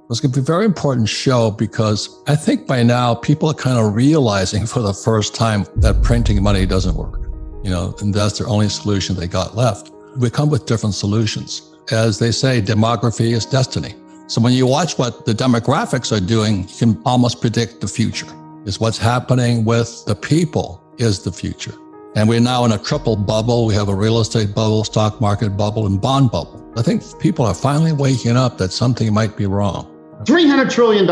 It's going to be a very important show because I think by now people are kind of realizing for the first time that printing money doesn't work, and that's their only solution they got left. We come with different solutions. As they say, demography is destiny. So when you watch what the demographics are doing, you can almost predict the future. Is what's happening with the people is the future. And we're now in a triple bubble. We have a real estate bubble, stock market bubble, and bond bubble. I think people are finally waking up that something might be wrong. $300 trillion,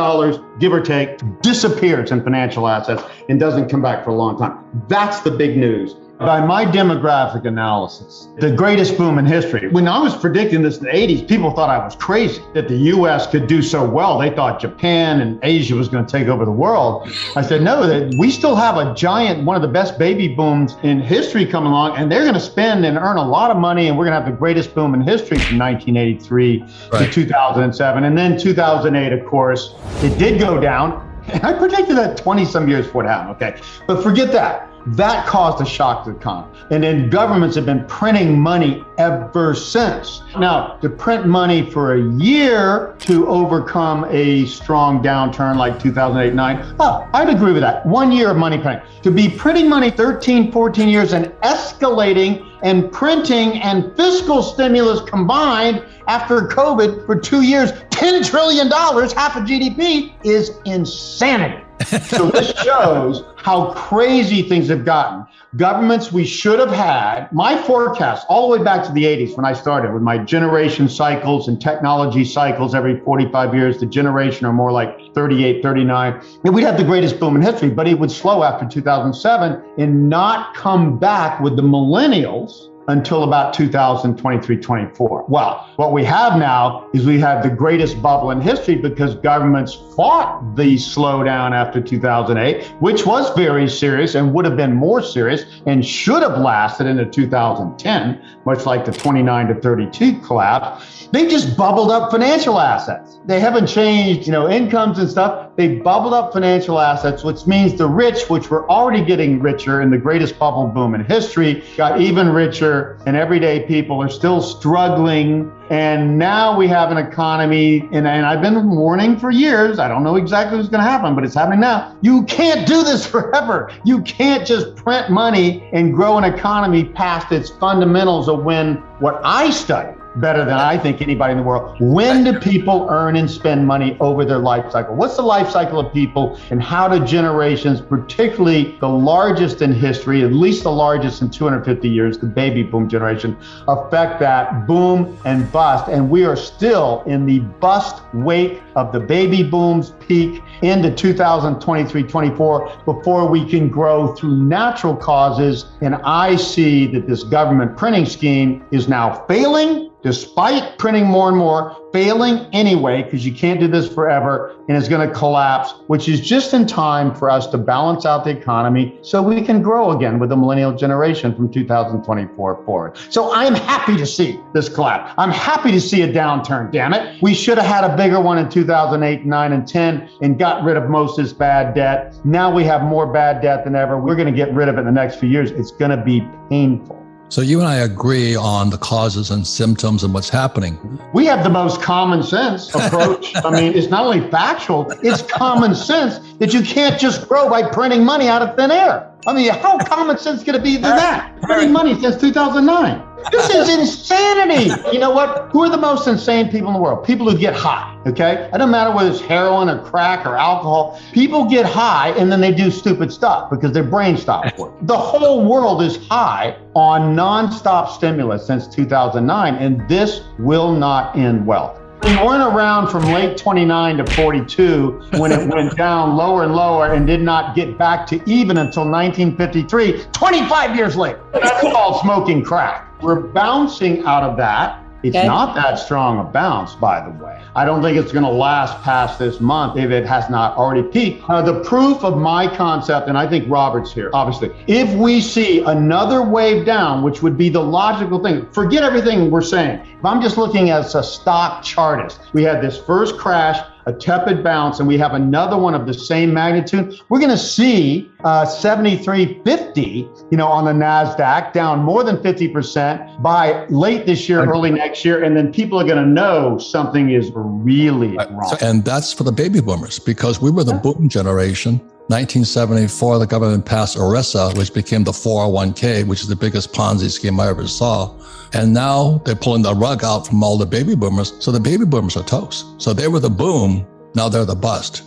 give or take, disappears in financial assets and doesn't come back for a long time. That's the big news. By my demographic analysis, the greatest boom in history. When I was predicting this in the 80s, people thought I was crazy that the US could do so well. They thought Japan and Asia was going to take over the world. I said, no, that we still have a giant, one of the best baby booms in history coming along, and they're going to spend and earn a lot of money, and we're going to have the greatest boom in history from 1983 to 2007. And then 2008, of course, it did go down. And I predicted that 20 some years before it happened, okay? But forget that. That caused a shock to the economy. And then governments have been printing money ever since. Now, to print money for a year to overcome a strong downturn like 2008-9, I'd agree with that. 1 year of money printing. To be printing money 13, 14 years and escalating and printing and fiscal stimulus combined after COVID for 2 years, $10 trillion, half of GDP, is insanity. So this shows how crazy things have gotten. Governments we should have had, my forecast all the way back to the 80s when I started with my generation cycles and technology cycles every 45 years, the generation are more like 38, 39. And we'd have the greatest boom in history, but it would slow after 2007 and not come back with the millennials until about 2023, 24. Well, what we have now is we have the greatest bubble in history because governments fought the slowdown after 2008, which was very serious and would have been more serious and should have lasted into 2010, much like the 29 to 32 collapse. They just bubbled up financial assets. They haven't changed, incomes and stuff. They bubbled up financial assets, which means the rich, which were already getting richer in the greatest bubble boom in history, got even richer, and everyday people are still struggling. And now we have an economy, and I've been warning for years, I don't know exactly what's going to happen, but it's happening now. You can't do this forever. You can't just print money and grow an economy past its fundamentals of when what I study better than I think anybody in the world. When do people earn and spend money over their life cycle? What's the life cycle of people, and how do generations, particularly the largest in history, at least the largest in 250 years, the baby boom generation, affect that boom and bust? And we are still in the bust wake of the baby boom's peak into 2023-24 before we can grow through natural causes. And I see that this government printing scheme is now failing, despite printing more and more, failing anyway, because you can't do this forever, and it's going to collapse, which is just in time for us to balance out the economy so we can grow again with the millennial generation from 2024 forward. So I'm happy to see this collapse. I'm happy to see a downturn, damn it. We should have had a bigger one in 2008, 9, and 10 and got rid of most of this bad debt. Now we have more bad debt than ever. We're going to get rid of it in the next few years. It's going to be painful. So you and I agree on the causes and symptoms and what's happening. We have the most common sense approach. I mean, it's not only factual, it's common sense that you can't just grow by printing money out of thin air. I mean, how common sense could it be than that? Printing money since 2009. This is insanity. You know what? Who are the most insane people in the world? People who get high, okay? It doesn't matter whether it's heroin or crack or alcohol. People get high and then they do stupid stuff because their brain stops working. The whole world is high on nonstop stimulus since 2009, and this will not end well. We weren't around from late 29 to 42 when it went down lower and lower and did not get back to even until 1953, 25 years later. That's called smoking crack. We're bouncing out of that. It's not that strong a bounce, by the way. I don't think it's going to last past this month if it has not already peaked. The proof of my concept, and I think Robert's here, obviously, if we see another wave down, which would be the logical thing, forget everything we're saying. If I'm just looking as a stock chartist, we had this first crash a tepid bounce, and we have another one of the same magnitude, we're going to see 7350, on the NASDAQ, down more than 50% by late this year, early next year. And then people are going to know something is really wrong. And that's for the baby boomers, because we were the boom generation. 1974, the government passed ERISA, which became the 401k, which is the biggest Ponzi scheme I ever saw. And now they're pulling the rug out from all the baby boomers. So the baby boomers are toast. So they were the boom. Now they're the bust.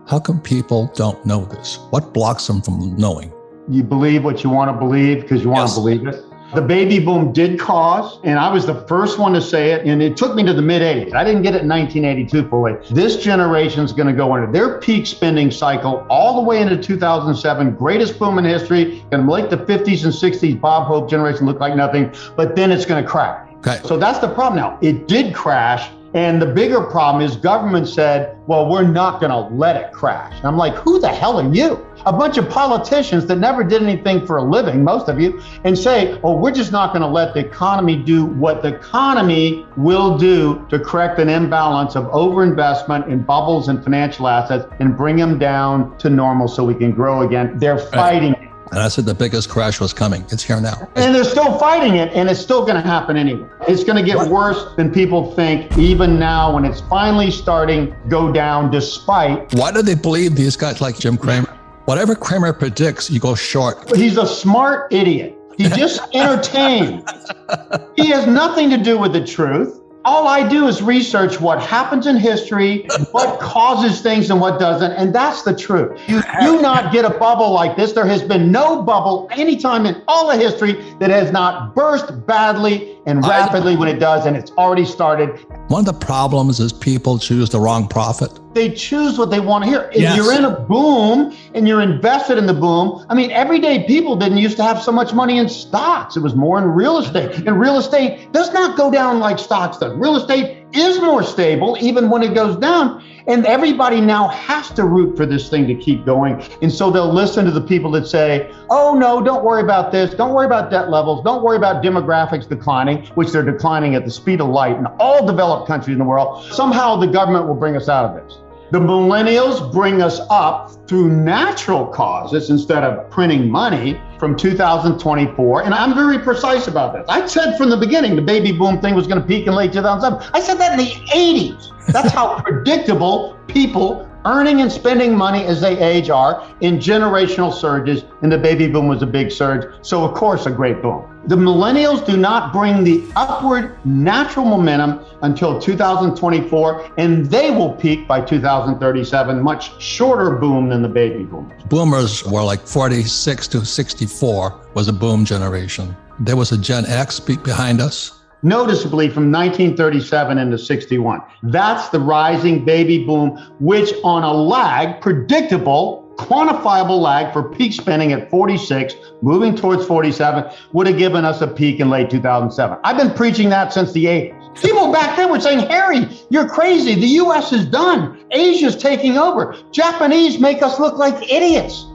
How come people don't know this? What blocks them from knowing? You believe what you want to believe because you want to believe it. The baby boom did cause, and I was the first one to say it, and it took me to the mid-'80s. I didn't get it in 1982 fully. This generation's going to go into their peak spending cycle all the way into 2007, greatest boom in history, going to make the 50s and 60s Bob Hope generation look like nothing, but then it's going to crash. Okay. So that's the problem now. It did crash. And the bigger problem is government said, well, we're not going to let it crash. And I'm like, who the hell are you? A bunch of politicians that never did anything for a living, most of you, and say, oh, we're just not going to let the economy do what the economy will do to correct an imbalance of overinvestment in bubbles and financial assets and bring them down to normal so we can grow again. They're fighting it. And I said the biggest crash was coming. It's here now. And they're still fighting it, and it's still going to happen anyway. It's going to get worse than people think, even now when it's finally starting to go down despite. Why do they believe these guys like Jim Cramer? Whatever Cramer predicts, you go short. He's a smart idiot. He just entertains. He has nothing to do with the truth. All I do is research what happens in history, what causes things and what doesn't, and that's the truth. You do not get a bubble like this. There has been no bubble anytime in all of history that has not burst badly and rapidly when it does, and it's already started. One of the problems is people choose the wrong prophet. They choose what they want to hear. If you're in a boom and you're invested in the boom, everyday people didn't used to have so much money in stocks. It was more in real estate. And real estate does not go down like stocks does. Real estate is more stable even when it goes down. And everybody now has to root for this thing to keep going. And so they'll listen to the people that say, oh, no, don't worry about this. Don't worry about debt levels. Don't worry about demographics declining, which they're declining at the speed of light in all developed countries in the world. Somehow the government will bring us out of this. The millennials bring us up through natural causes instead of printing money from 2024. And I'm very precise about this. I said from the beginning the baby boom thing was going to peak in late 2007. I said that in the 80s. That's how predictable people earning and spending money as they age are in generational surges. And the baby boom was a big surge. So, of course, a great boom. The millennials do not bring the upward natural momentum until 2024, and they will peak by 2037, much shorter boom than the baby boomers. Boomers were like 46 to 64 was a boom generation. There was a Gen X behind us. Noticeably from 1937 into 61. That's the rising baby boom, which on a lag, predictable, quantifiable lag for peak spending at 46, moving towards 47, would have given us a peak in late 2007. I've been preaching that since the 80s. People back then were saying, Harry, you're crazy. The US is done. Asia's taking over. Japanese make us look like idiots,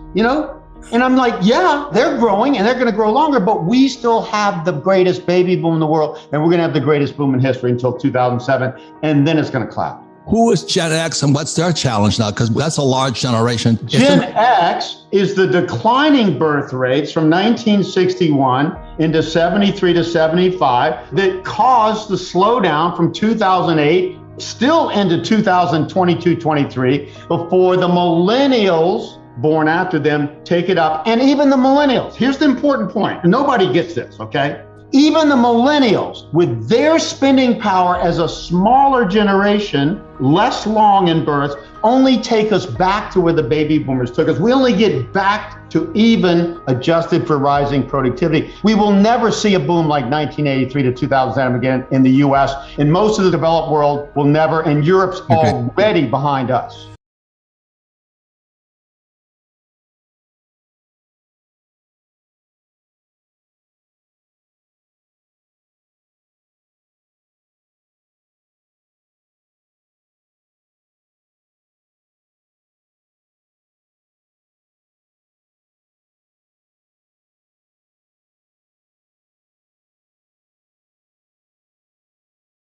And I'm like, yeah, they're growing and they're going to grow longer, but we still have the greatest baby boom in the world, and we're going to have the greatest boom in history until 2007, and then it's going to clap. Who is Gen X and what's their challenge now? Because that's a large generation. Gen X is the declining birth rates from 1961 into 73 to 75 that caused the slowdown from 2008 still into 2022-23 before the millennials born after them take it up. And even the millennials, here's the important point. Nobody gets this, okay? Even the millennials, with their spending power as a smaller generation, less long in birth, only take us back to where the baby boomers took us. We only get back to even adjusted for rising productivity. We will never see a boom like 1983 to 2007 again in the US, and most of the developed world will never, and Europe's already behind us.